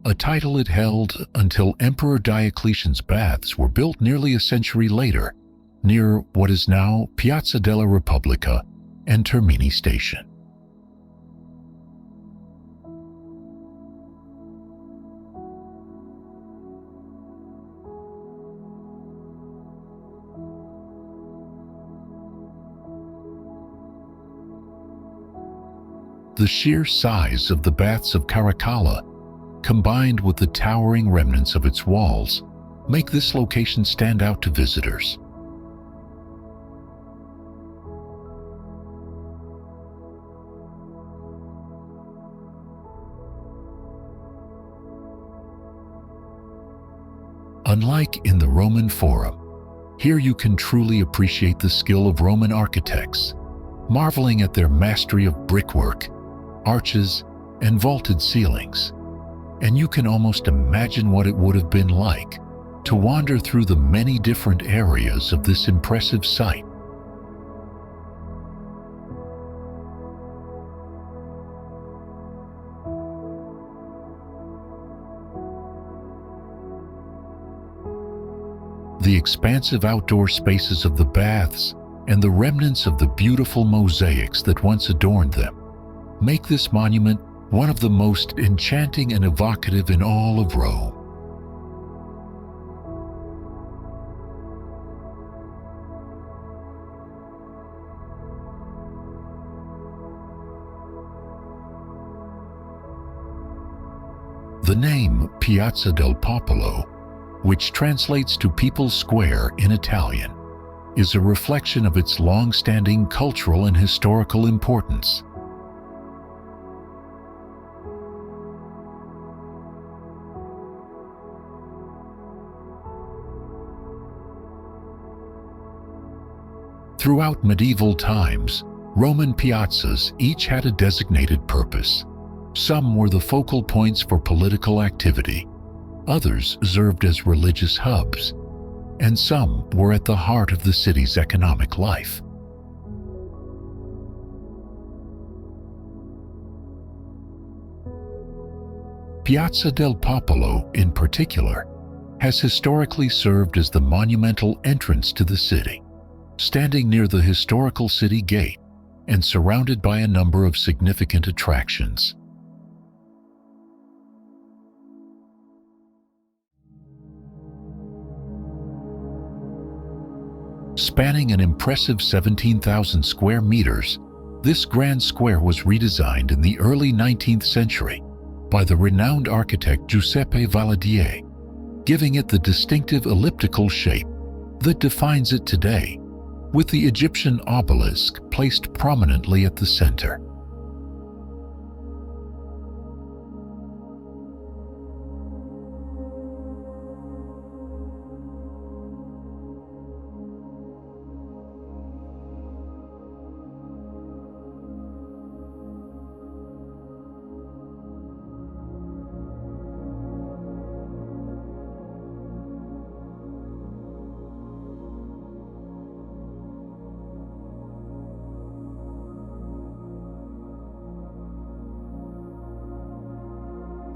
a title it held until Emperor Diocletian's baths were built nearly a century later near what is now Piazza della Repubblica and Termini Station. The sheer size of the baths of Caracalla, combined with the towering remnants of its walls, make this location stand out to visitors. Unlike in the Roman Forum, here you can truly appreciate the skill of Roman architects, marveling at their mastery of brickwork, arches, and vaulted ceilings. And you can almost imagine what it would have been like to wander through the many different areas of this impressive site. The expansive outdoor spaces of the baths and the remnants of the beautiful mosaics that once adorned them make this monument one of the most enchanting and evocative in all of Rome. The name Piazza del Popolo, which translates to People's Square in Italian, is a reflection of its long-standing cultural and historical importance. Throughout medieval times, Roman piazzas each had a designated purpose. Some were the focal points for political activity, others served as religious hubs, and some were at the heart of the city's economic life. Piazza del Popolo, in particular, has historically served as the monumental entrance to the city, standing near the historical city gate and surrounded by a number of significant attractions. Spanning an impressive 17,000 square meters, this grand square was redesigned in the early 19th century by the renowned architect Giuseppe Valadier, giving it the distinctive elliptical shape that defines it today, with the Egyptian obelisk placed prominently at the center.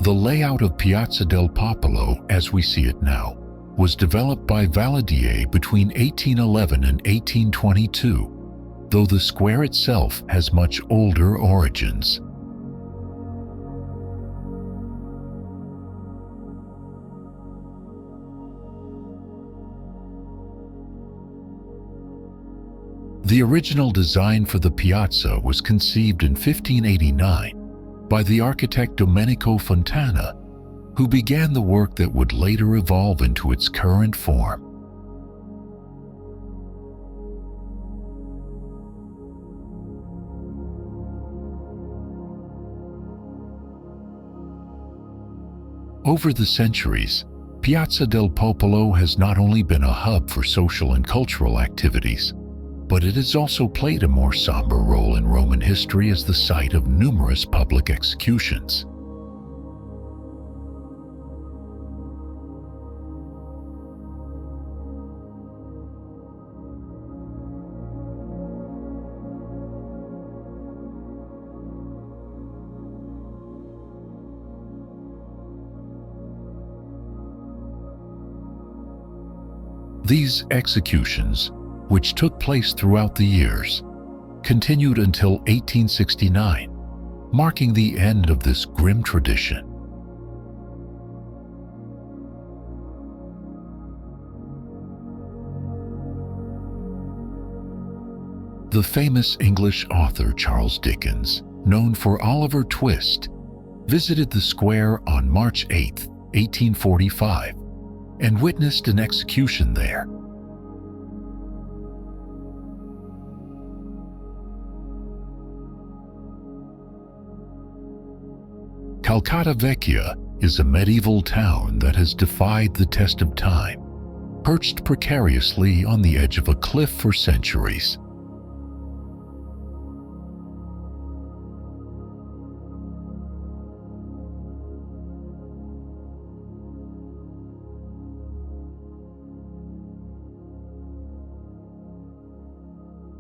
The layout of Piazza del Popolo, as we see it now, was developed by Valadier between 1811 and 1822, though the square itself has much older origins. The original design for the piazza was conceived in 1589 by the architect Domenico Fontana, who began the work that would later evolve into its current form. Over the centuries, Piazza del Popolo has not only been a hub for social and cultural activities, but it has also played a more somber role in Roman history as the site of numerous public executions. These executions, which took place throughout the years, continued until 1869, marking the end of this grim tradition. The famous English author Charles Dickens, known for Oliver Twist, visited the square on March 8, 1845, and witnessed an execution there. Calcata Vecchia is a medieval town that has defied the test of time, perched precariously on the edge of a cliff for centuries.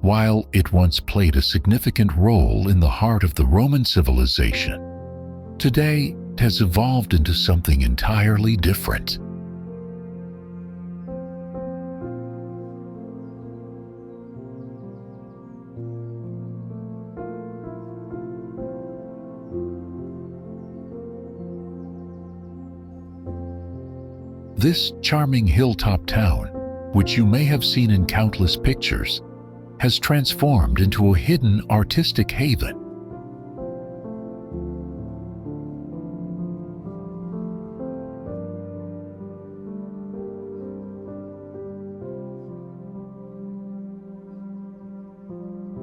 While it once played a significant role in the heart of the Roman civilization, today it has evolved into something entirely different. This charming hilltop town, which you may have seen in countless pictures, has transformed into a hidden artistic haven.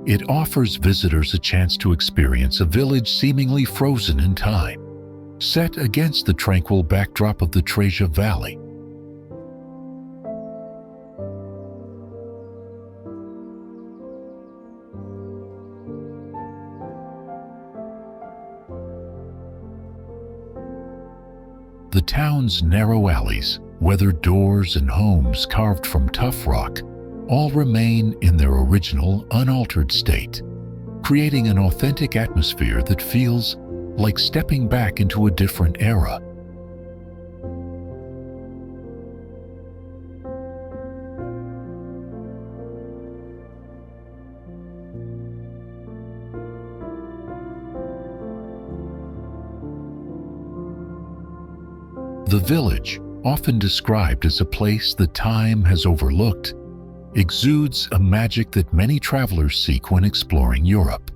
It offers visitors a chance to experience a village seemingly frozen in time, set against the tranquil backdrop of the Trevi Valley. The town's narrow alleys, weathered doors, and homes carved from tough rock all remain in their original, unaltered state, creating an authentic atmosphere that feels like stepping back into a different era. The village, often described as a place that time has overlooked, exudes a magic that many travelers seek when exploring Europe.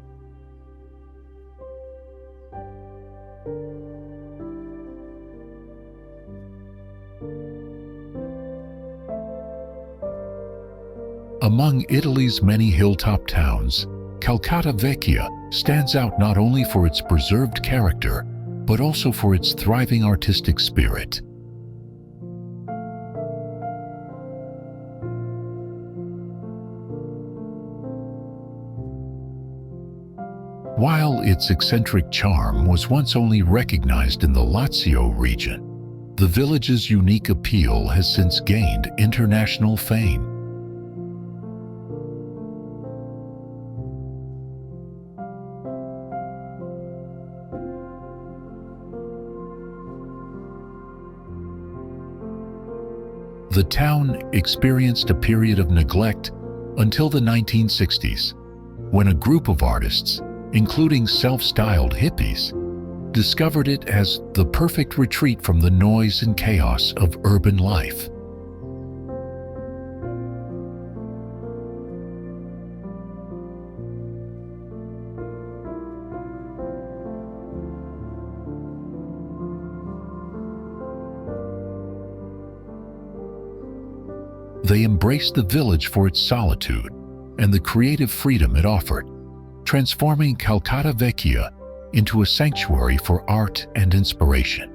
Among Italy's many hilltop towns, Calcata Vecchia stands out not only for its preserved character, but also for its thriving artistic spirit. While its eccentric charm was once only recognized in the Lazio region, the village's unique appeal has since gained international fame. The town experienced a period of neglect until the 1960s, when a group of artists, including self-styled hippies, discovered it as the perfect retreat from the noise and chaos of urban life. They embraced the village for its solitude and the creative freedom it offered, transforming Calcata Vecchia into a sanctuary for art and inspiration.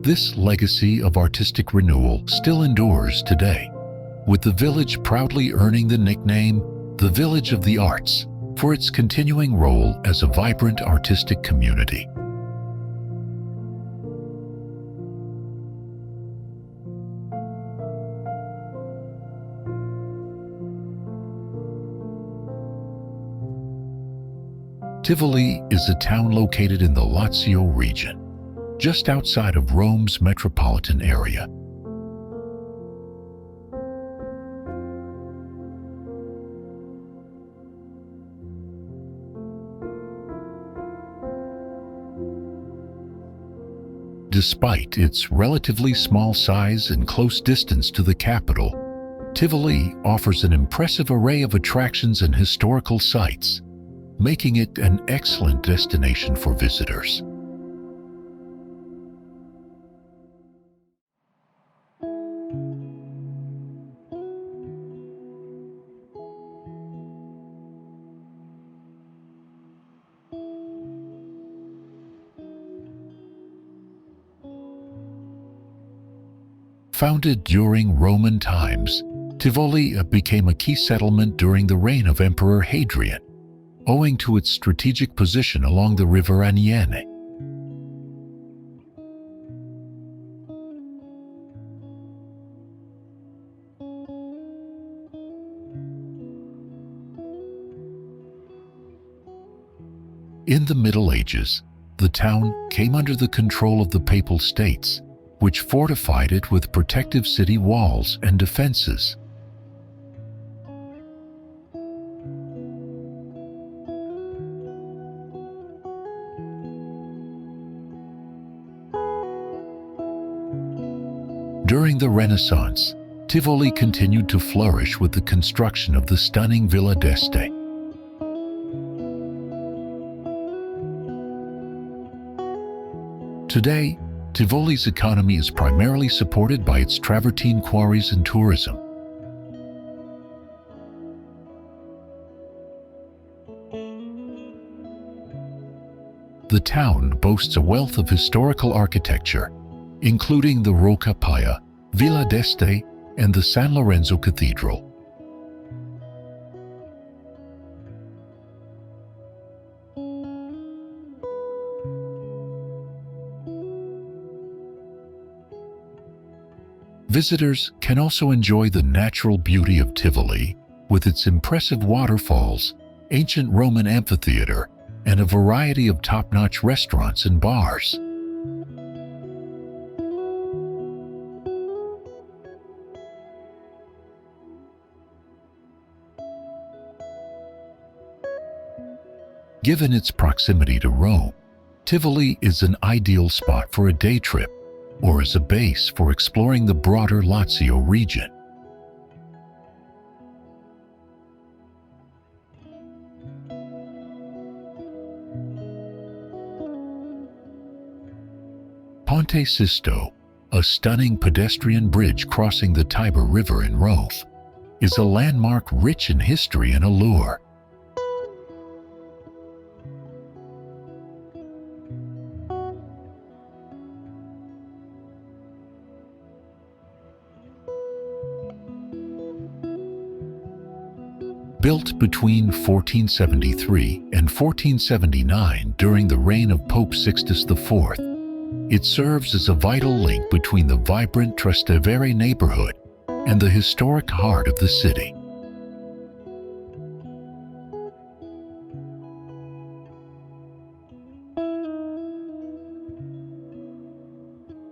This legacy of artistic renewal still endures today, with the village proudly earning the nickname the Village of the Arts for its continuing role as a vibrant artistic community. Tivoli is a town located in the Lazio region, just outside of Rome's metropolitan area. Despite its relatively small size and close distance to the capital, Tivoli offers an impressive array of attractions and historical sites, making it an excellent destination for visitors. Founded during Roman times, Tivoli became a key settlement during the reign of Emperor Hadrian, owing to its strategic position along the river Aniene. In the Middle Ages, the town came under the control of the Papal States, which fortified it with protective city walls and defenses. During the Renaissance, Tivoli continued to flourish with the construction of the stunning Villa d'Este. Today, Tivoli's economy is primarily supported by its travertine quarries and tourism. The town boasts a wealth of historical architecture, including the Rocca Pia, Villa d'Este, and the San Lorenzo Cathedral. Visitors can also enjoy the natural beauty of Tivoli with its impressive waterfalls, ancient Roman amphitheater, and a variety of top-notch restaurants and bars. Given its proximity to Rome, Tivoli is an ideal spot for a day trip or as a base for exploring the broader Lazio region. Ponte Sisto, a stunning pedestrian bridge crossing the Tiber River in Rome, is a landmark rich in history and allure. Built between 1473 and 1479 during the reign of Pope Sixtus IV, it serves as a vital link between the vibrant Trastevere neighborhood and the historic heart of the city.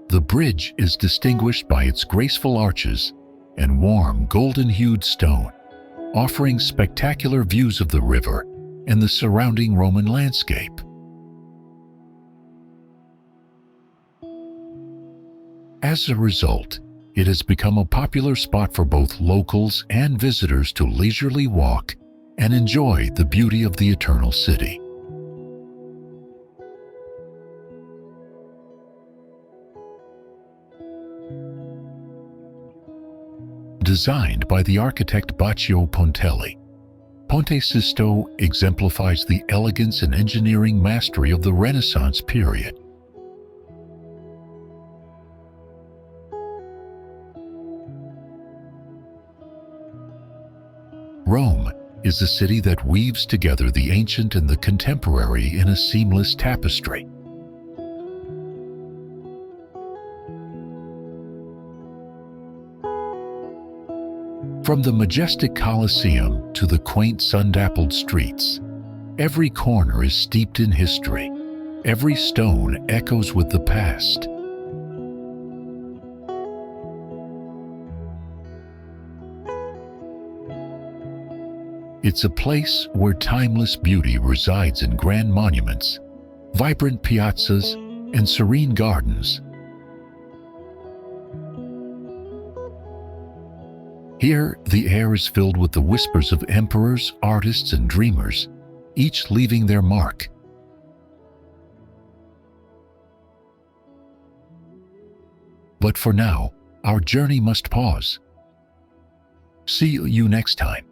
The bridge is distinguished by its graceful arches and warm golden-hued stone, offering spectacular views of the river and the surrounding Roman landscape. As a result, it has become a popular spot for both locals and visitors to leisurely walk and enjoy the beauty of the Eternal City. Designed by the architect Baccio Pontelli, Ponte Sisto exemplifies the elegance and engineering mastery of the Renaissance period. Rome is a city that weaves together the ancient and the contemporary in a seamless tapestry. From the majestic Colosseum to the quaint sun-dappled streets, Every corner is steeped in history. Every stone echoes with the past. It's a place where timeless beauty resides in grand monuments, vibrant piazzas, and serene gardens. Here, the air is filled with the whispers of emperors, artists, and dreamers, each leaving their mark. But for now, our journey must pause. See you next time.